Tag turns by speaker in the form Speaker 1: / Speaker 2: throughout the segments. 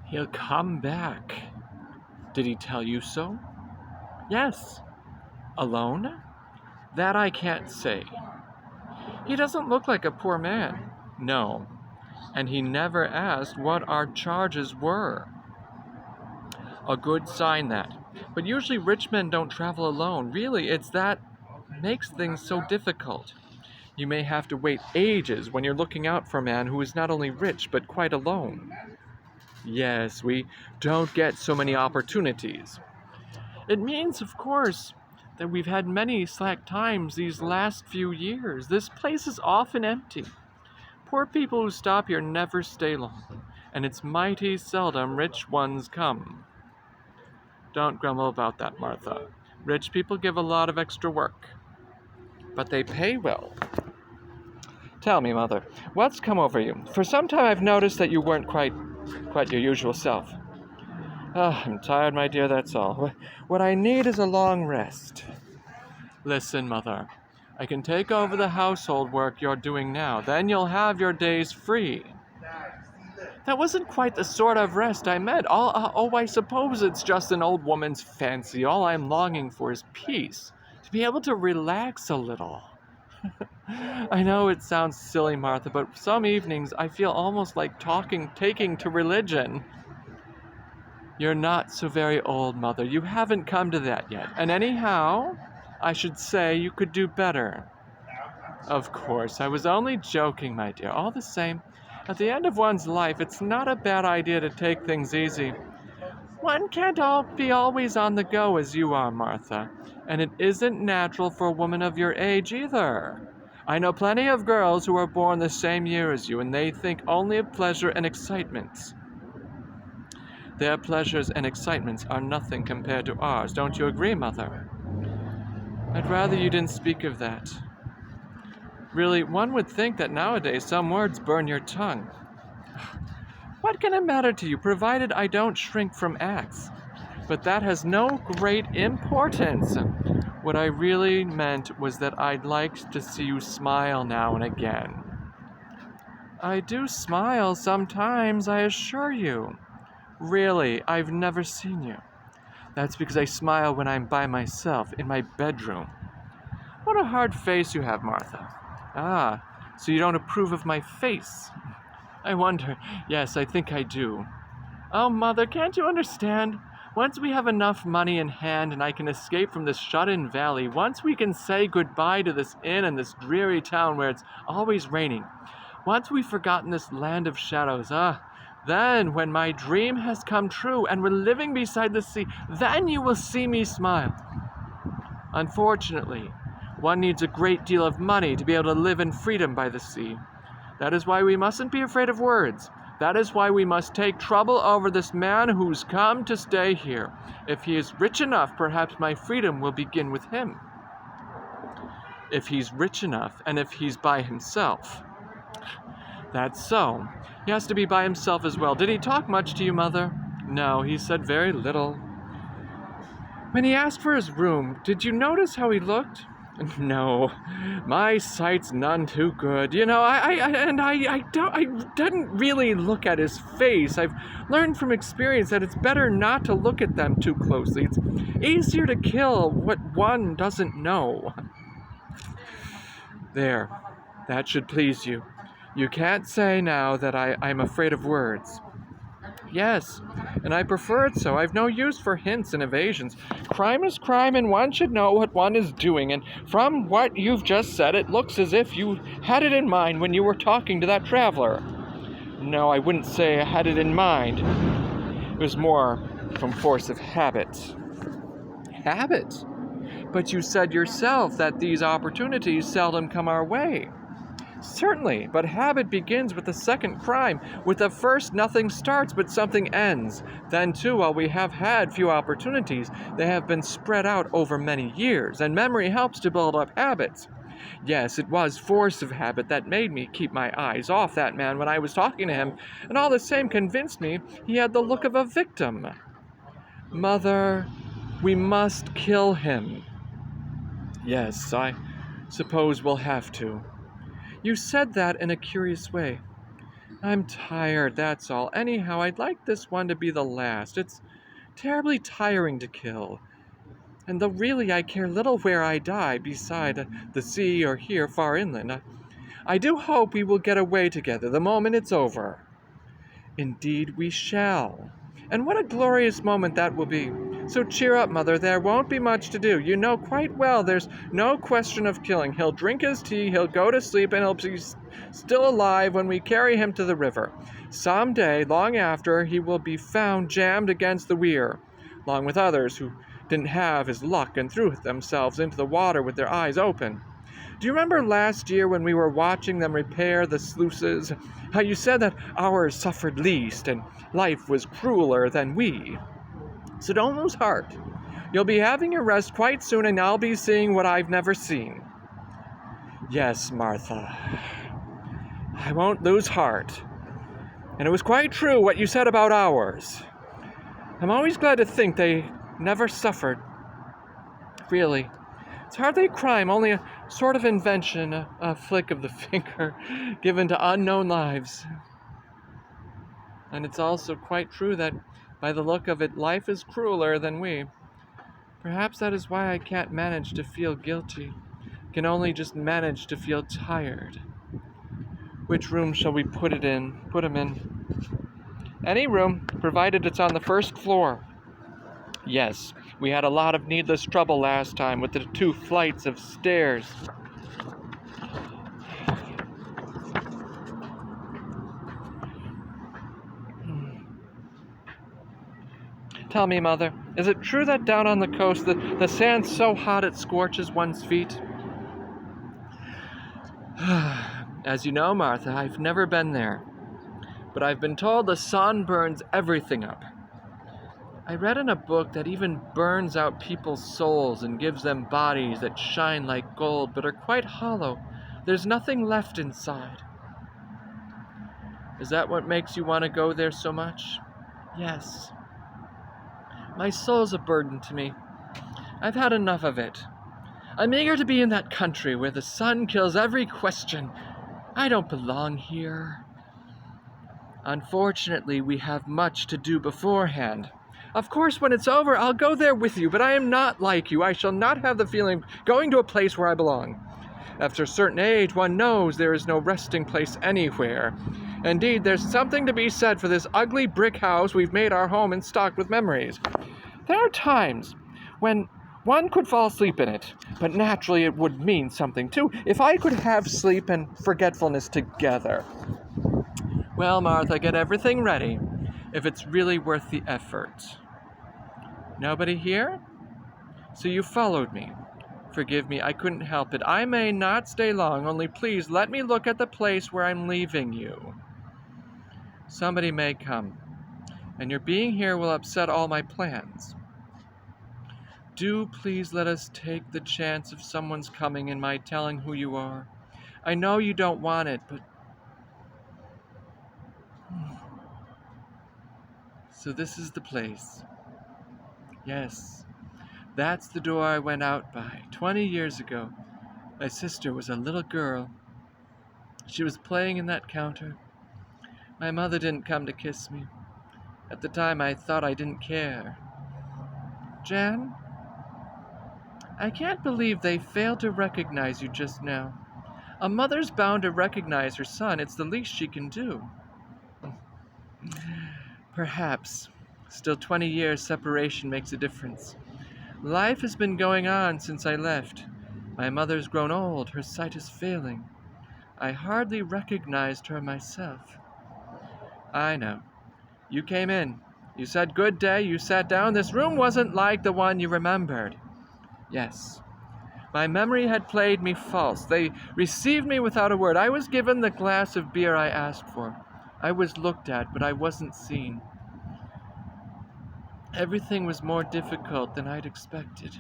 Speaker 1: He'll come back. Did he tell you so? Yes. Alone? That I can't say. He doesn't look like a poor man. No. And he never asked what our charges were. A good sign that. But usually rich men don't travel alone. Really, it's that makes things so difficult. You may have to wait ages when you're looking out for a man who is not only rich but quite alone. Yes, we don't get so many opportunities. It means, of course, that we've had many slack times these last few years. This place is often empty. Poor people who stop here never stay long, and it's mighty seldom rich ones come. Don't grumble about that, Martha. Rich people give a lot of extra work, but they pay well. Tell me, Mother, what's come over you? For some time I've noticed that you weren't quite your usual self. I'm tired, my dear, that's all. What I need is a long rest. Listen, Mother, I can take over the household work you're doing now. Then you'll have your days free. That wasn't quite the sort of rest I meant. I suppose it's just an old woman's fancy. All I'm longing for is peace, to be able to relax a little. I know it sounds silly, Martha, but some evenings I feel almost like taking to religion. You're not so very old, Mother. You haven't come to that yet. And anyhow, I should say you could do better. Of course, I was only joking, my dear. All the same, at the end of one's life, it's not a bad idea to take things easy. One can't be always on the go as you are, Martha, and it isn't natural for a woman of your age either. I know plenty of girls who are born the same year as you, and they think only of pleasure and excitements. Their pleasures and excitements are nothing compared to ours. Don't you agree, Mother? I'd rather you didn't speak of that. Really, one would think that nowadays some words burn your tongue. What can it matter to you, provided I don't shrink from acts? But that has no great importance. What I really meant was that I'd like to see you smile now and again. I do smile sometimes, I assure you. Really, I've never seen you. That's because I smile when I'm by myself in my bedroom. What a hard face you have, Martha. Ah, so you don't approve of my face? I wonder. Yes, I think I do. Oh, Mother, can't you understand? Once we have enough money in hand and I can escape from this shut-in valley, once we can say goodbye to this inn and this dreary town where it's always raining, once we've forgotten this land of shadows, then when my dream has come true and we're living beside the sea, then you will see me smile. Unfortunately, one needs a great deal of money to be able to live in freedom by the sea. That is why we mustn't be afraid of words. That is why we must take trouble over this man who's come to stay here. If he is rich enough, perhaps my freedom will begin with him. If he's rich enough, and if he's by himself. That's so. He has to be by himself as well. Did he talk much to you, Mother? No, he said very little. When he asked for his room, did you notice how he looked? No, my sight's none too good. You know, I didn't really look at his face. I've learned from experience that it's better not to look at them too closely. It's easier to kill what one doesn't know. There, that should please you. You can't say now that I'm afraid of words. Yes, and I prefer it so. I've no use for hints and evasions. Crime is crime, and one should know what one is doing, and from what you've just said, it looks as if you had it in mind when you were talking to that traveler. No, I wouldn't say I had it in mind. It was more from force of habit. Habit? But you said yourself that these opportunities seldom come our way. Certainly, but habit begins with the second crime. With the first, nothing starts, but something ends. Then, too, while we have had few opportunities, they have been spread out over many years, and memory helps to build up habits. Yes, it was force of habit that made me keep my eyes off that man when I was talking to him, and all the same convinced me he had the look of a victim. Mother, we must kill him. Yes, I suppose we'll have to. You said that in a curious way. I'm tired, that's all. Anyhow, I'd like this one to be the last. It's terribly tiring to kill. And though really I care little where I die, beside the sea or here far inland, I do hope we will get away together the moment it's over. Indeed we shall. And what a glorious moment that will be. So cheer up, Mother, there won't be much to do. You know quite well there's no question of killing. He'll drink his tea, he'll go to sleep, and he'll be still alive when we carry him to the river. Some day, long after, he will be found jammed against the weir, along with others who didn't have his luck and threw themselves into the water with their eyes open. Do you remember last year when we were watching them repair the sluices? How you said that ours suffered least and life was crueler than we. So don't lose heart. You'll be having your rest quite soon and I'll be seeing what I've never seen. Yes, Martha, I won't lose heart. And it was quite true what you said about ours. I'm always glad to think they never suffered. Really. It's hardly a crime, only a sort of invention, a flick of the finger given to unknown lives. And it's also quite true that, by the look of it, life is crueler than we. Perhaps that is why I can't manage to feel guilty, can only just manage to feel tired. Which room shall we put him in? Any room, provided it's on the first floor. Yes, we had a lot of needless trouble last time with the 2 flights of stairs. Tell me, Mother, is it true that down on the coast the sand's so hot it scorches one's feet? As you know, Martha, I've never been there, but I've been told the sun burns everything up. I read in a book that even burns out people's souls and gives them bodies that shine like gold but are quite hollow. There's nothing left inside. Is that what makes you want to go there so much? Yes. My soul's a burden to me. I've had enough of it. I'm eager to be in that country where the sun kills every question. I don't belong here. Unfortunately, we have much to do beforehand. Of course, when it's over, I'll go there with you, but I am not like you. I shall not have the feeling of going to a place where I belong. After a certain age, one knows there is no resting place anywhere. Indeed, there's something to be said for this ugly brick house we've made our home and stocked with memories. There are times when one could fall asleep in it, but naturally it would mean something too, if I could have sleep and forgetfulness together. Well, Martha, get everything ready, if it's really worth the effort. Nobody here? So you followed me. Forgive me, I couldn't help it. I may not stay long, only please let me look at the place where I'm leaving you. Somebody may come, and your being here will upset all my plans. Do please let us take the chance of someone's coming and my telling who you are. I know you don't want it, but... So this is the place. Yes, that's the door I went out by 20 years ago. My sister was a little girl. She was playing in that counter. My mother didn't come to kiss me. At the time, I thought I didn't care. Jan, I can't believe they failed to recognize you just now. A mother's bound to recognize her son. It's the least she can do. Perhaps. Still, 20 years separation makes a difference. Life has been going on since I left. My mother's grown old. Her sight is failing. I hardly recognized her myself. I know. You came in. You said good day. You sat down. This room wasn't like the one you remembered. Yes. My memory had played me false. They received me without a word. I was given the glass of beer I asked for. I was looked at, but I wasn't seen. Everything was more difficult than I'd expected.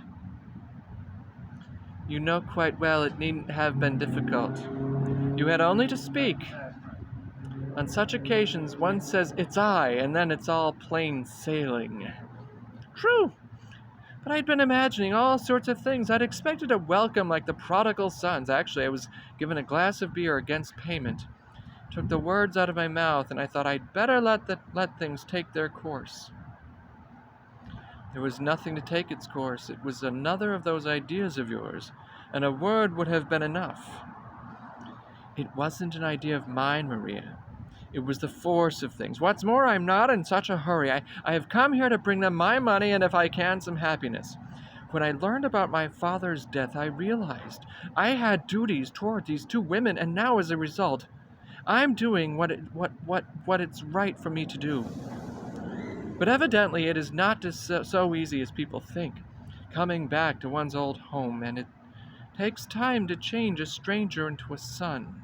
Speaker 1: You know quite well it needn't have been difficult. You had only to speak. On such occasions, one says, "It's I," and then it's all plain sailing. True. But I'd been imagining all sorts of things. I'd expected a welcome like the prodigal sons. Actually, I was given a glass of beer against payment. took the words out of my mouth, and I thought I'd better let things take their course. There was nothing to take its course. It was another of those ideas of yours, and a word would have been enough. It wasn't an idea of mine, Maria. It was the force of things. What's more, I'm not in such a hurry. I have come here to bring them my money and, if I can, some happiness. When I learned about my father's death, I realized I had duties toward these two women, and now, as a result, I'm doing what it's right for me to do. But evidently, it is not so easy as people think, coming back to one's old home, and it takes time to change a stranger into a son.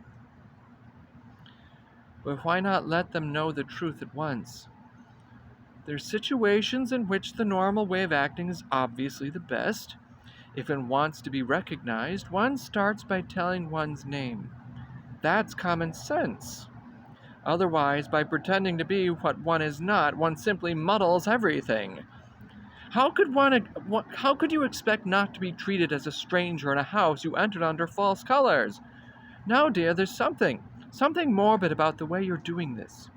Speaker 1: But why not let them know the truth at once? There's situations in which the normal way of acting is obviously the best. If one wants to be recognized, one starts by telling one's name. That's common sense. Otherwise, by pretending to be what one is not, one simply muddles everything. How could you expect not to be treated as a stranger in a house you entered under false colors? Now, dear, there's something morbid about the way you're doing this.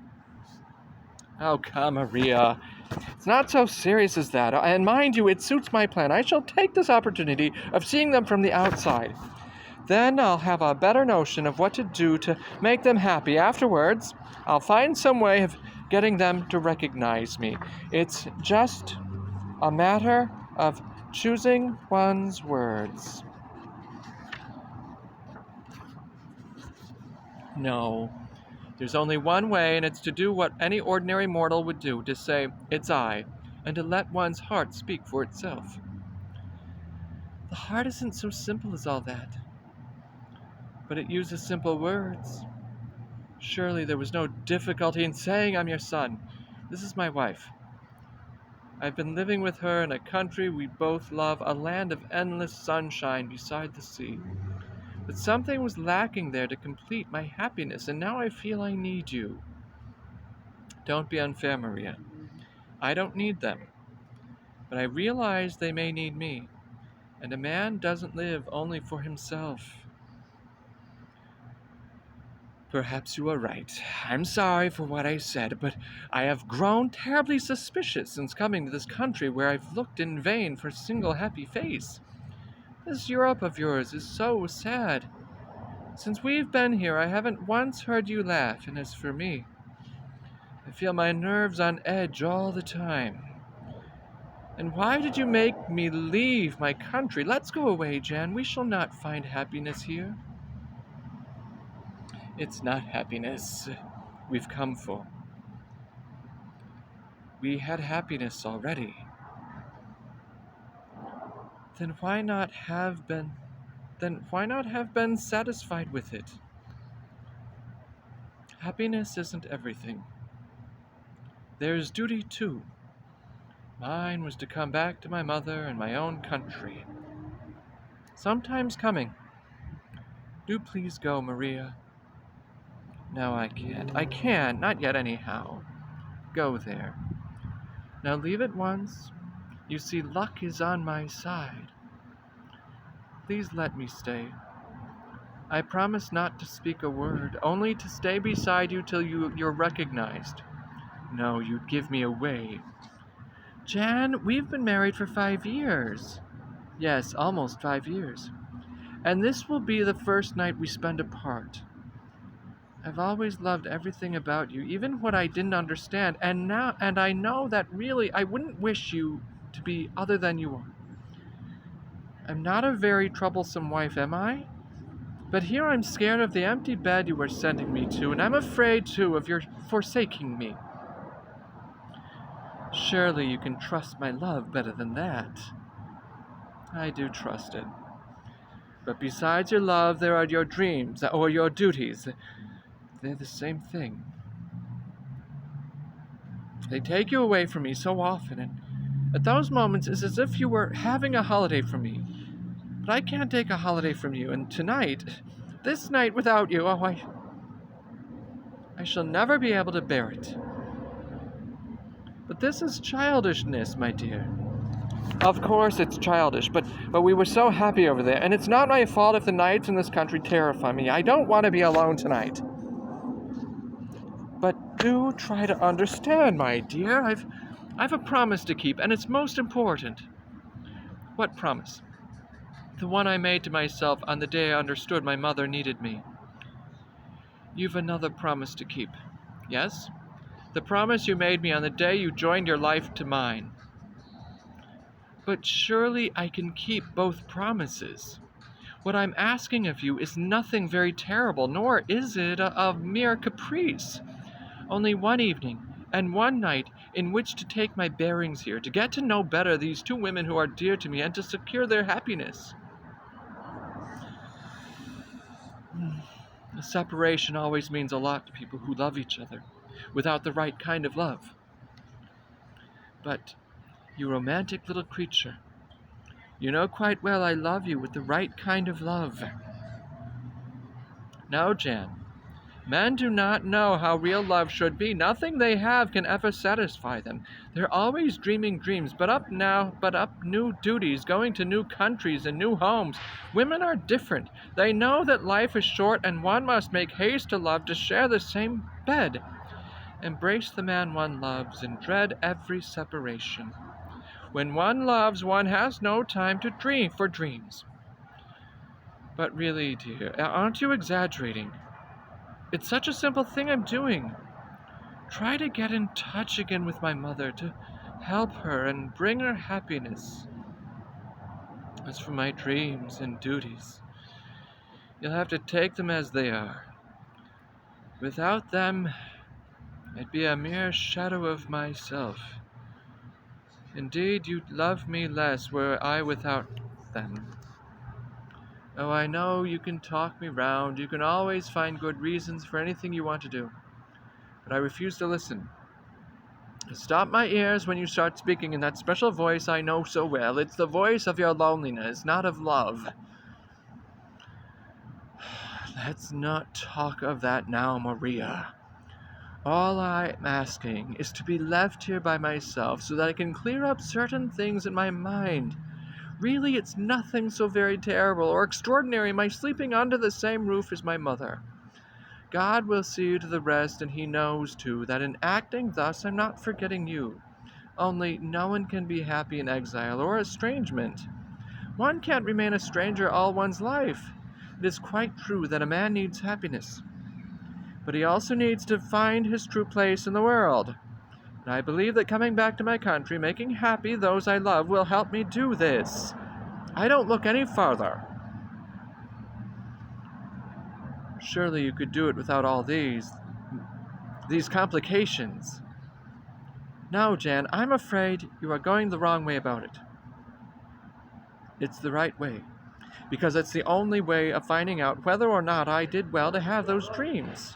Speaker 1: Oh, come, Maria. It's not so serious as that. And mind you, it suits my plan. I shall take this opportunity of seeing them from the outside. Then I'll have a better notion of what to do to make them happy. Afterwards, I'll find some way of getting them to recognize me. It's just a matter of choosing one's words. No, there's only one way, and it's to do what any ordinary mortal would do, to say, "It's I," and to let one's heart speak for itself. The heart isn't so simple as all that, but it uses simple words. Surely there was no difficulty in saying I'm your son. This is my wife. I've been living with her in a country we both love, a land of endless sunshine beside the sea. But something was lacking there to complete my happiness, and now I feel I need you. Don't be unfair, Maria. I don't need them, but I realize they may need me, and a man doesn't live only for himself. Perhaps you are right. I'm sorry for what I said, but I have grown terribly suspicious since coming to this country where I've looked in vain for a single happy face. This Europe of yours is so sad. Since we've been here, I haven't once heard you laugh, and as for me, I feel my nerves on edge all the time. And why did you make me leave my country? Let's go away, Jan. We shall not find happiness here. It's not happiness we've come for. We had happiness already. Then why not have been satisfied with it? Happiness isn't everything. There's duty too. Mine was to come back to my mother and my own country. Sometime's coming. Do please go, Maria. No, I can't. I can't. Not yet, anyhow. Go there. Now leave at once. You see, luck is on my side. Please let me stay. I promise not to speak a word, only to stay beside you till you're recognized. No, you'd give me away. Jan, we've been married for 5 years. Yes, almost 5 years. And this will be the first night we spend apart. I've always loved everything about you, even what I didn't understand, and I know that really I wouldn't wish you to be other than you are. I'm not a very troublesome wife, am I? But here I'm scared of the empty bed you are sending me to, and I'm afraid, too, of your forsaking me. Surely you can trust my love better than that. I do trust it. But besides your love, there are your dreams, or your duties. They're the same thing. They take you away from me so often, and at those moments it's as if you were having a holiday from me. But I can't take a holiday from you, and tonight, this night without you, I shall never be able to bear it. But this is childishness, my dear. Of course it's childish, but we were so happy over there, and it's not my fault if the nights in this country terrify me. I don't want to be alone tonight. But do try to understand, my dear. I've a promise to keep, and it's most important. What promise? The one I made to myself on the day I understood my mother needed me. You've another promise to keep. Yes? The promise you made me on the day you joined your life to mine. But surely I can keep both promises. What I'm asking of you is nothing very terrible, nor is it a mere caprice. Only one evening and one night in which to take my bearings here, to get to know better these two women who are dear to me, and to secure their happiness. A separation always means a lot to people who love each other, without the right kind of love. But, you romantic little creature, you know quite well I love you with the right kind of love. No, Jan, men do not know how real love should be. Nothing they have can ever satisfy them. They're always dreaming dreams, but up new duties, going to new countries and new homes. Women are different. They know that life is short and one must make haste to love, to share the same bed. Embrace the man one loves and dread every separation. When one loves, one has no time to dream for dreams. But really, dear, aren't you exaggerating? It's such a simple thing I'm doing. Try to get in touch again with my mother, to help her and bring her happiness. As for my dreams and duties, you'll have to take them as they are. Without them, I'd be a mere shadow of myself. Indeed, you'd love me less were I without them. Oh, I know you can talk me round, you can always find good reasons for anything you want to do, but I refuse to listen. Stop my ears when you start speaking in that special voice I know so well. It's the voice of your loneliness, not of love. Let's not talk of that now, Maria. All I'm asking is to be left here by myself so that I can clear up certain things in my mind. Really, it's nothing so very terrible or extraordinary, my sleeping under the same roof as my mother. God will see to the rest, and he knows, too, that in acting thus I'm not forgetting you. Only no one can be happy in exile or estrangement. One can't remain a stranger all one's life. It is quite true that a man needs happiness, but he also needs to find his true place in the world. And I believe that coming back to my country, making happy those I love, will help me do this. I don't look any farther. Surely you could do it without all these complications. No, Jan, I'm afraid you are going the wrong way about it. It's the right way, because it's the only way of finding out whether or not I did well to have those dreams.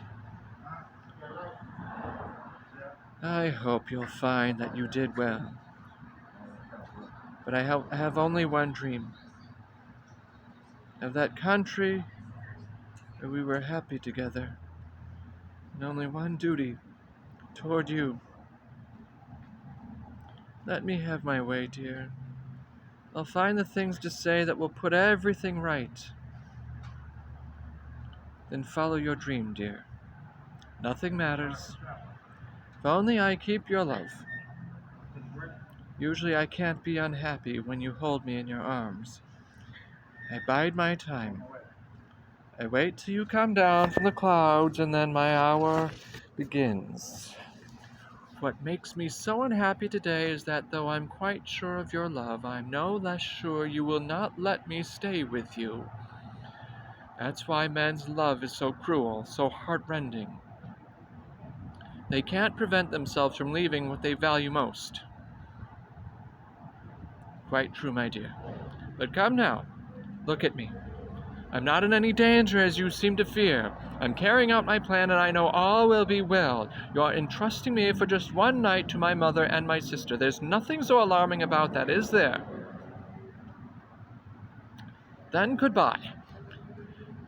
Speaker 1: I hope you'll find that you did well. But I have only one dream. Of that country where we were happy together. And only one duty toward you. Let me have my way, dear. I'll find the things to say that will put everything right. Then follow your dream, dear. Nothing matters. If only I keep your love. Usually I can't be unhappy when you hold me in your arms. I bide my time. I wait till you come down from the clouds, and then my hour begins. What makes me so unhappy today is that though I'm quite sure of your love, I'm no less sure you will not let me stay with you. That's why men's love is so cruel, so heartrending. They can't prevent themselves from leaving what they value most. Quite true, my dear. But come now, look at me. I'm not in any danger as you seem to fear. I'm carrying out my plan, and I know all will be well. You're entrusting me for just one night to my mother and my sister. There's nothing so alarming about that, is there? Then goodbye,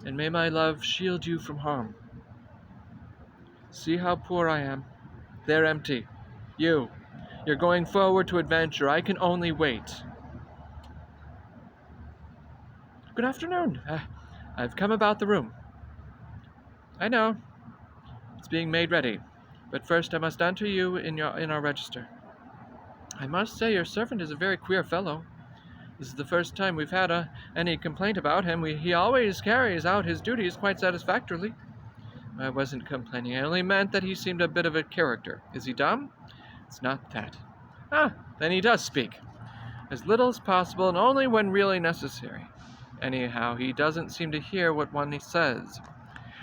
Speaker 1: and may my love shield you from harm. See how poor I am. They're empty. You're going forward to adventure. I can only wait. Good afternoon. I've come about the room. I know. It's being made ready. But first I must enter you in our register. I must say your servant is a very queer fellow. This is the first time we've had any complaint about him. He always carries out his duties quite satisfactorily. I wasn't complaining. I only meant that he seemed a bit of a character. Is he dumb? It's not that. Ah, then he does speak. As little as possible and only when really necessary. Anyhow, he doesn't seem to hear what one says.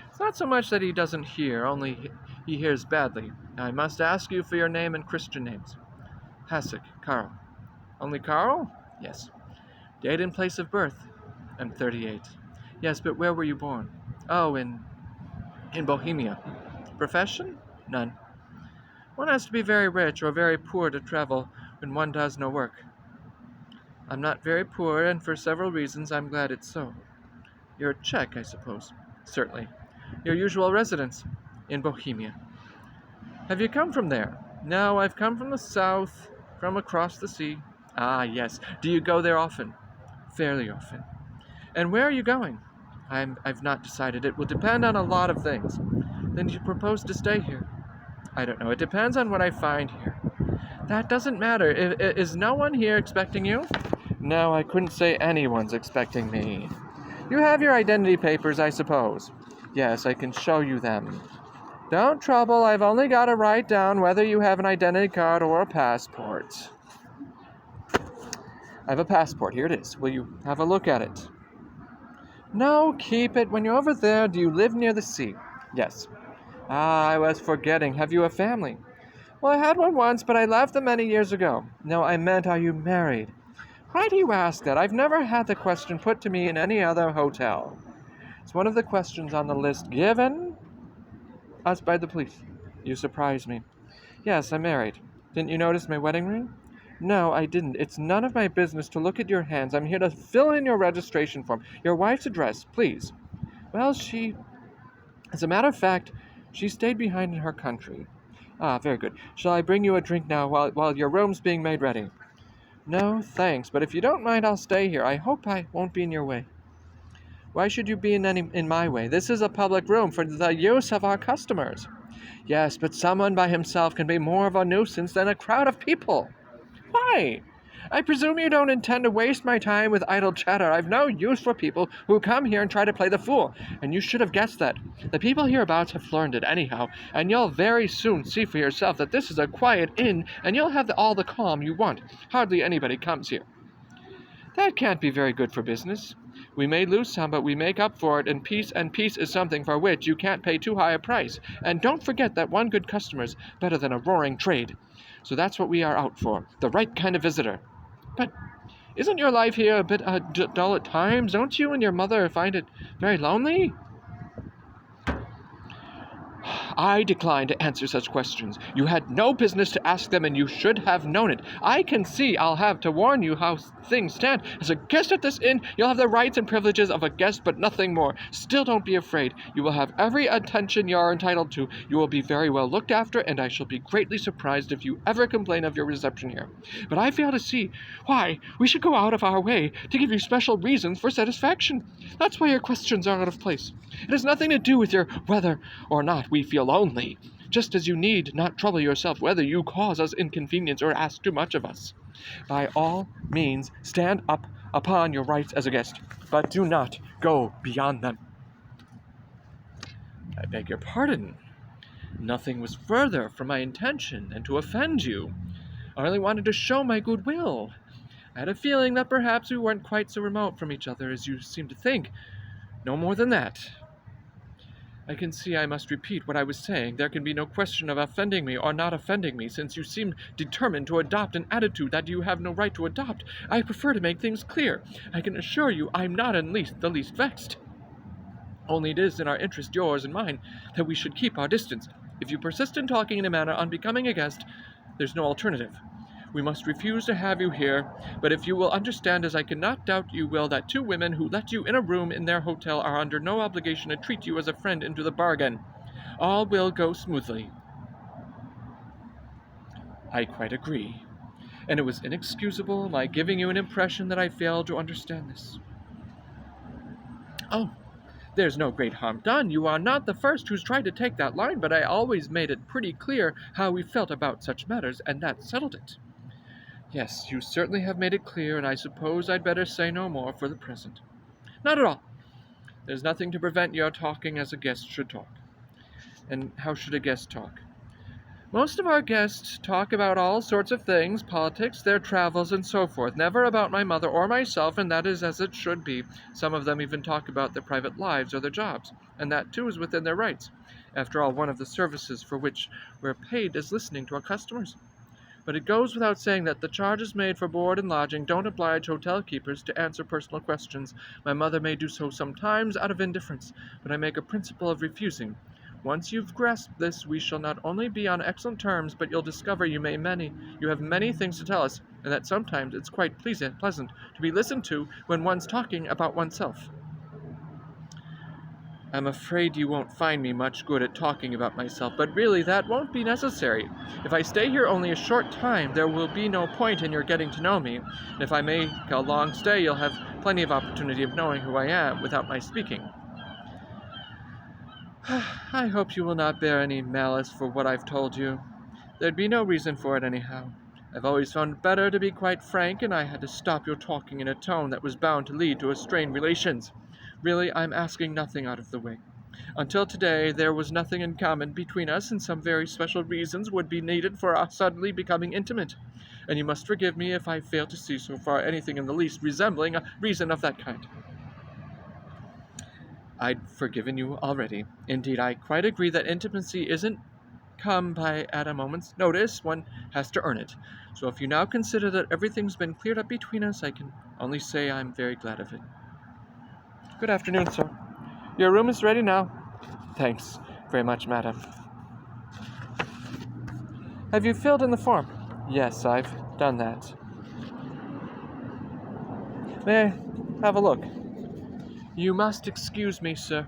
Speaker 1: It's not so much that he doesn't hear, only he hears badly. Now, I must ask you for your name and Christian names. Hasek, Karl. Only Karl? Yes. Date and place of birth? I'm 38. Yes, but where were you born? Oh, in Bohemia. Profession? None. One has to be very rich or very poor to travel when one does no work. I'm not very poor, and for several reasons I'm glad it's so. You're Czech, I suppose. Certainly. Your usual residence? In Bohemia. Have you come from there? No, I've come from the south, from across the sea. Ah, yes. Do you go there often? Fairly often. And where are you going? I've not decided. It will depend on a lot of things. Then you propose to stay here? I don't know. It depends on what I find here. That doesn't matter. Is no one here expecting you? No, I couldn't say anyone's expecting me. You have your identity papers, I suppose. Yes, I can show you them. Don't trouble, I've only got to write down whether you have an identity card or a passport. I have a passport. Here it is. Will you have a look at it? No, keep it. When you're over there, do you live near the sea? Yes. Ah, I was forgetting. Have you a family? Well, I had one once, but I left them many years ago. No, I meant, are you married? Why do you ask that? I've never had the question put to me in any other hotel. It's one of the questions on the list given us by the police. You surprise me. Yes, I'm married. Didn't you notice my wedding ring? No, I didn't. It's none of my business to look at your hands. I'm here to fill in your registration form. Your wife's address, please. Well, as a matter of fact, she stayed behind in her country. Ah, very good. Shall I bring you a drink now while your room's being made ready? No, thanks, but if you don't mind, I'll stay here. I hope I won't be in your way. Why should you be in my way? This is a public room for the use of our customers. Yes, but someone by himself can be more of a nuisance than a crowd of people. Why? I presume you don't intend to waste my time with idle chatter. I've no use for people who come here and try to play the fool, and you should have guessed that. The people hereabouts have learned it anyhow, and you'll very soon see for yourself that this is a quiet inn, and you'll have all the calm you want. Hardly anybody comes here. That can't be very good for business. We may lose some, but we make up for it, and peace is something for which you can't pay too high a price. And don't forget that one good customer's better than a roaring trade. So that's what we are out for, the right kind of visitor. But isn't your life here a bit dull at times? Don't you and your mother find it very lonely? I decline to answer such questions. You had no business to ask them, and you should have known it. I can see I'll have to warn you how things stand. As a guest at this inn, you'll have the rights and privileges of a guest, but nothing more. Still, don't be afraid. You will have every attention you are entitled to. You will be very well looked after, and I shall be greatly surprised if you ever complain of your reception here. But I fail to see why we should go out of our way to give you special reasons for satisfaction. That's why your questions are out of place. It has nothing to do with your whether or not we feel lonely, just as you need not trouble yourself whether you cause us inconvenience or ask too much of us. By all means, stand up upon your rights as a guest, but do not go beyond them. I beg your pardon. Nothing was further from my intention than to offend you. I only wanted to show my goodwill. I had a feeling that perhaps we weren't quite so remote from each other as you seem to think. No more than that. I can see I must repeat what I was saying. There can be no question of offending me or not offending me, since you seem determined to adopt an attitude that you have no right to adopt. I prefer to make things clear. I can assure you I'm not in the least vexed. Only it is in our interest, yours and mine, that we should keep our distance. If you persist in talking in a manner unbecoming a guest, there's no alternative. We must refuse to have you here, but if you will understand, as I cannot doubt you will, that two women who let you in a room in their hotel are under no obligation to treat you as a friend into the bargain. All will go smoothly. I quite agree, and it was inexcusable my giving you an impression that I failed to understand this. Oh, There's no great harm done. You are not the first who's tried to take that line, but I always made it pretty clear how we felt about such matters, and that settled it. Yes, you certainly have made it clear, and I suppose I'd better say no more for the present. Not at all. There's nothing to prevent your talking as a guest should talk. And how should a guest talk? Most of our guests talk about all sorts of things, politics, their travels, and so forth, never about my mother or myself, and that is as it should be. Some of them even talk about their private lives or their jobs, and that too is within their rights. After all, one of the services for which we're paid is listening to our customers. But it goes without saying that the charges made for board and lodging don't oblige hotel keepers to answer personal questions. My mother may do so sometimes out of indifference, but I make a principle of refusing. Once you've grasped this, we shall not only be on excellent terms, but you'll discover you have many things to tell us, and that sometimes it's quite pleasant to be listened to when one's talking about oneself. I'm afraid you won't find me much good at talking about myself, but really that won't be necessary. If I stay here only a short time, there will be no point in your getting to know me, and if I make a long stay, you'll have plenty of opportunity of knowing who I am without my speaking. I hope you will not bear any malice for what I've told you. There'd be no reason for it anyhow. I've always found it better to be quite frank, and I had to stop your talking in a tone that was bound to lead to strained relations. Really, I'm asking nothing out of the way. Until today, there was nothing in common between us, and some very special reasons would be needed for our suddenly becoming intimate. And you must forgive me if I fail to see so far anything in the least resembling a reason of that kind. I'd forgiven you already. Indeed, I quite agree that intimacy isn't come by at a moment's notice. One has to earn it. So if you now consider that everything's been cleared up between us, I can only say I'm very glad of it. Good afternoon, sir. Your room is ready now. Thanks very much, madam. Have you filled in the form? Yes, I've done that. May I have a look? You must excuse me, sir,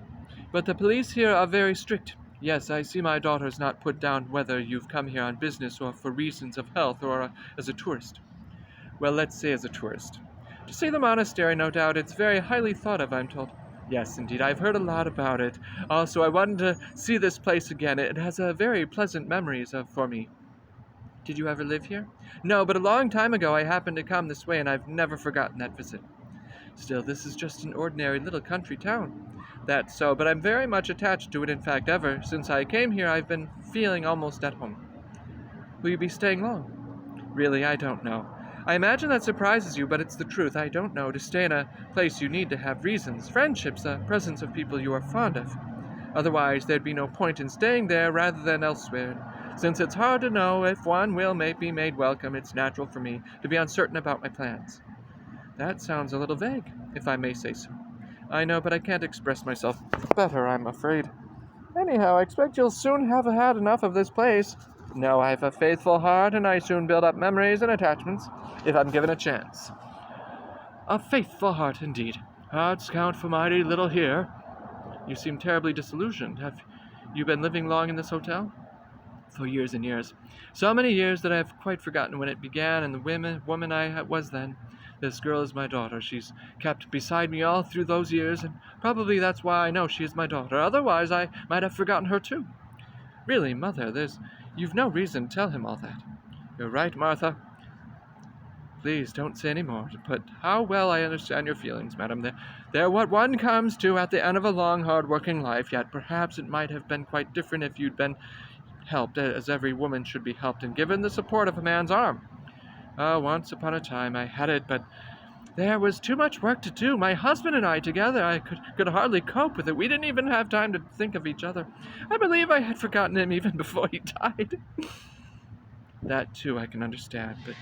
Speaker 1: but the police here are very strict. Yes, I see my daughter's not put down whether you've come here on business or for reasons of health or as a tourist. Well, let's say as a tourist. To see the monastery, no doubt. It's very highly thought of, I'm told. Yes, indeed, I've heard a lot about it. Also, I wanted to see this place again. It has very pleasant memories for me. Did you ever live here? No, but a long time ago I happened to come this way, and I've never forgotten that visit. Still, this is just an ordinary little country town. That's so, but I'm very much attached to it. In fact, ever since I came here, I've been feeling almost at home. Will you be staying long? Really, I don't know. I imagine that surprises you, but it's the truth. I don't know. To stay in a place you need to have reasons, friendships, the presence of people you are fond of. Otherwise, there'd be no point in staying there rather than elsewhere. Since it's hard to know if one will be made welcome, it's natural for me to be uncertain about my plans. That sounds a little vague, if I may say so. I know, but I can't express myself better, I'm afraid. Anyhow, I expect you'll soon have had enough of this place. No, I have a faithful heart, and I soon build up memories and attachments, if I'm given a chance. A faithful heart, indeed. Hearts count for mighty little here. You seem terribly disillusioned. Have you been living long in this hotel? For years and years. So many years that I have quite forgotten when it began and the woman I was then. This girl is my daughter. She's kept beside me all through those years, and probably that's why I know she is my daughter. Otherwise, I might have forgotten her too. Really, Mother, you've no reason to tell him all that. You're right, Martha. Please don't say any more, but how well I understand your feelings, madam. They're what one comes to at the end of a long, hard-working life, yet perhaps it might have been quite different if you'd been helped, as every woman should be helped, and given the support of a man's arm. Once upon a time I had it, but there was too much work to do. My husband and I together, I could hardly cope with it. We didn't even have time to think of each other. I believe I had forgotten him even before he died. That, too, I can understand, but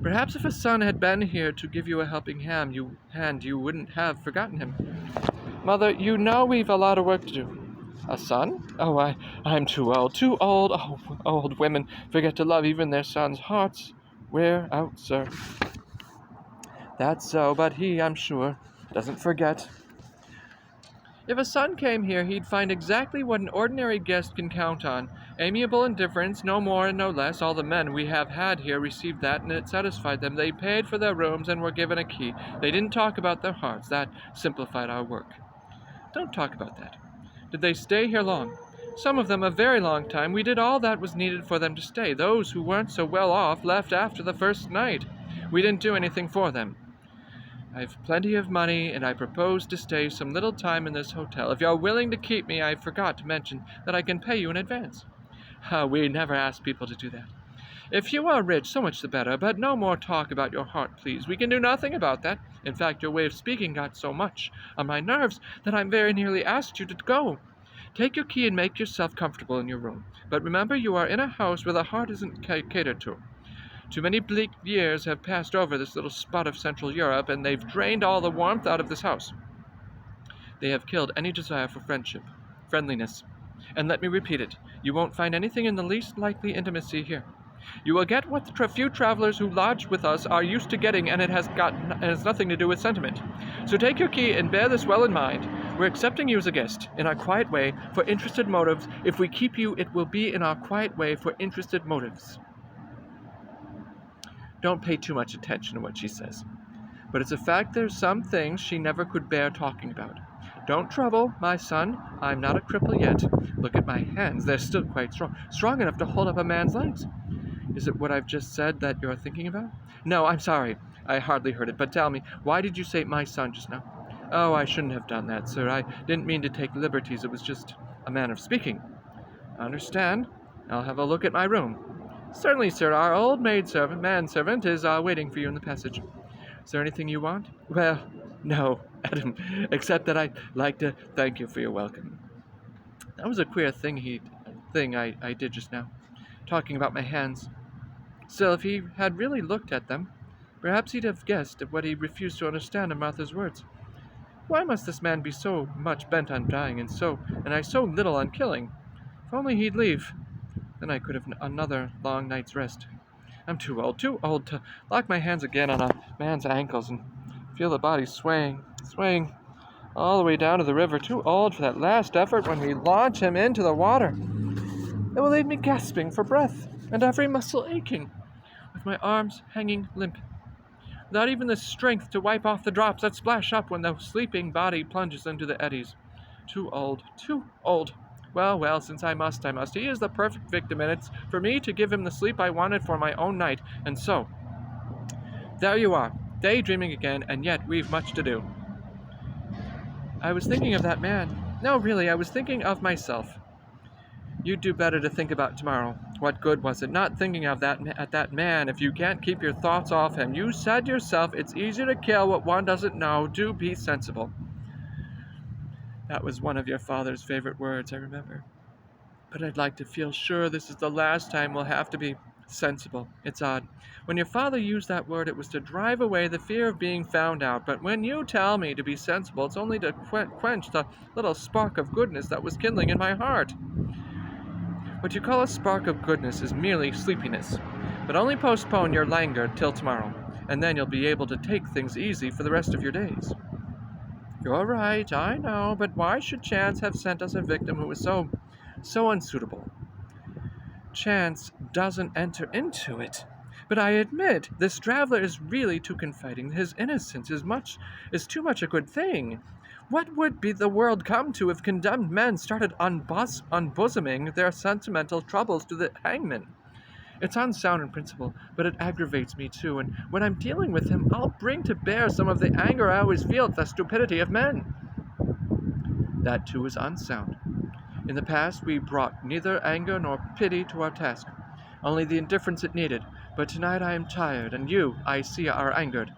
Speaker 1: perhaps if a son had been here to give you a helping hand, you wouldn't have forgotten him. Mother, you know we've a lot of work to do. A son? Oh, I'm too old. Oh, old women forget to love even their sons' hearts wear out, sir. That's so, but he, I'm sure, doesn't forget. If a son came here, he'd find exactly what an ordinary guest can count on. Amiable indifference, no more and no less. All the men we have had here received that, and it satisfied them. They paid for their rooms and were given a key. They didn't talk about their hearts. That simplified our work. Don't talk about that. Did they stay here long? Some of them a very long time. We did all that was needed for them to stay. Those who weren't so well off left after the first night. We didn't do anything for them. I've plenty of money, and I propose to stay some little time in this hotel. If you're willing to keep me, I forgot to mention that I can pay you in advance. We never ask people to do that. If you are rich, so much the better, but no more talk about your heart, please. We can do nothing about that. In fact, your way of speaking got so much on my nerves that I very nearly asked you to go. Take your key and make yourself comfortable in your room. But remember, you are in a house where the heart isn't catered to. Too many bleak years have passed over this little spot of Central Europe, and they've drained all the warmth out of this house. They have killed any desire for friendliness. And let me repeat it, you won't find anything in the least likely intimacy here. You will get what the few travelers who lodge with us are used to getting, and it has nothing to do with sentiment. So take your key and bear this well in mind. We're accepting you as a guest, in our quiet way, for interested motives. If we keep you, it will be in our quiet way for interested motives. Don't pay too much attention to what she says. But it's a fact there's some things she never could bear talking about. Don't trouble, my son. I'm not a cripple yet. Look at my hands. They're still quite strong. Strong enough to hold up a man's legs. Is it what I've just said that you're thinking about? No, I'm sorry. I hardly heard it. But tell me, why did you say my son just now? Oh, I shouldn't have done that, sir. I didn't mean to take liberties. It was just a manner of speaking. I understand. I'll have a look at my room. Certainly, sir. Our old manservant is waiting for you in the passage. Is there anything you want? Well, no, Adam, except that I'd like to thank you for your welcome. That was a queer thing I did just now, talking about my hands. Still, if he had really looked at them, perhaps he'd have guessed at what he refused to understand in Martha's words. Why must this man be so much bent on dying, and I so little on killing? If only he'd leave, then I could have another long night's rest. I'm too old to lock my hands again on a man's ankles and feel the body swaying all the way down to the river. Too old for that last effort when we launch him into the water. It will leave me gasping for breath and every muscle aching, with my arms hanging limp, without even the strength to wipe off the drops that splash up when the sleeping body plunges into the eddies. Too old. Well, since I must. He is the perfect victim, and it's for me to give him the sleep I wanted for my own night. And so, there you are, daydreaming again, and yet we've much to do. I was thinking of that man. No, really, I was thinking of myself. You'd do better to think about tomorrow. What good was it not thinking of that man if you can't keep your thoughts off him? You said yourself it's easier to kill what one doesn't know. Do be sensible. That was one of your father's favorite words, I remember. But I'd like to feel sure this is the last time we'll have to be sensible. It's odd. When your father used that word, it was to drive away the fear of being found out. But when you tell me to be sensible, it's only to quench the little spark of goodness that was kindling in my heart. What you call a spark of goodness is merely sleepiness. But only postpone your languor till tomorrow, and then you'll be able to take things easy for the rest of your days. You're right, I know, but why should chance have sent us a victim who was so unsuitable? Chance doesn't enter into it. But I admit, this traveler is really too confiding. His innocence is too much a good thing. What would be the world come to if condemned men started unbosoming their sentimental troubles to the hangman? It's unsound in principle, but it aggravates me too, and when I'm dealing with him, I'll bring to bear some of the anger I always feel at the stupidity of men. That too is unsound. In the past, we brought neither anger nor pity to our task, only the indifference it needed. But tonight I am tired, and you, I see, are angered.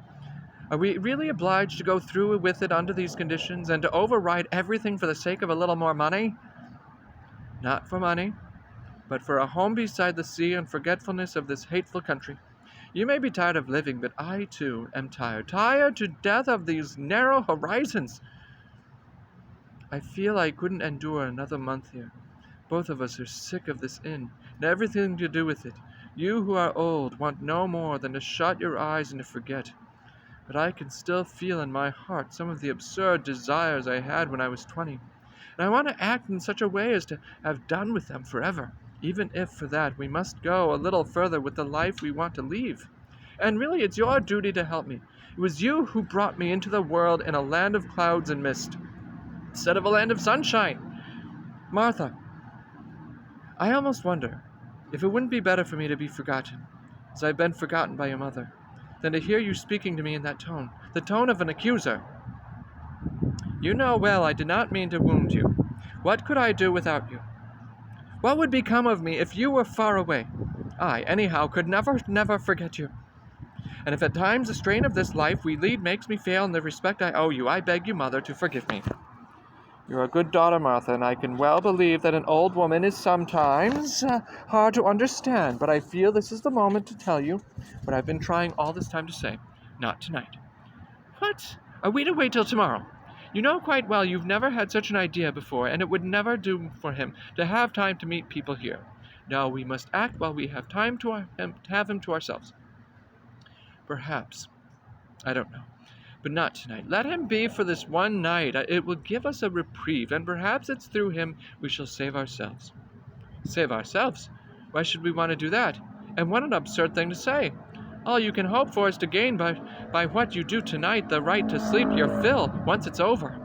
Speaker 1: Are we really obliged to go through with it under these conditions, and to override everything for the sake of a little more money? Not for money, but for a home beside the sea and forgetfulness of this hateful country. You may be tired of living, but I, too, am tired to death of these narrow horizons. I feel I couldn't endure another month here. Both of us are sick of this inn, and everything to do with it. You who are old want no more than to shut your eyes and to forget. But I can still feel in my heart some of the absurd desires I had when I was 20. And I want to act in such a way as to have done with them forever, even if for that we must go a little further with the life we want to leave. And really, it's your duty to help me. It was you who brought me into the world in a land of clouds and mist. instead of a land of sunshine. Martha, I almost wonder if it wouldn't be better for me to be forgotten, as I've been forgotten by your mother, than to hear you speaking to me in that tone, the tone of an accuser. You know well I did not mean to wound you. What could I do without you? What would become of me if you were far away? I, anyhow, could never forget you. And if at times the strain of this life we lead makes me fail in the respect I owe you, I beg you, mother, to forgive me. You're a good daughter, Martha, and I can well believe that an old woman is sometimes hard to understand, but I feel this is the moment to tell you what I've been trying all this time to say. Not tonight. What? Are we to wait till tomorrow? You know quite well you've never had such an idea before, and it would never do for him to have time to meet people here. No, we must act while we have time to have him to ourselves. Perhaps. I don't know. But not tonight. Let him be for this one night. It will give us a reprieve, and perhaps it's through him we shall save ourselves. Save ourselves? Why should we want to do that? And what an absurd thing to say. All you can hope for is to gain by what you do tonight the right to sleep your fill once it's over.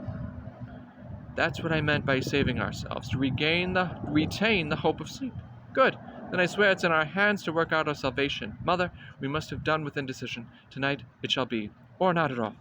Speaker 1: That's what I meant by saving ourselves, to retain the hope of sleep. Good. Then I swear it's in our hands to work out our salvation. Mother, we must have done with indecision. Tonight it shall be, or not at all.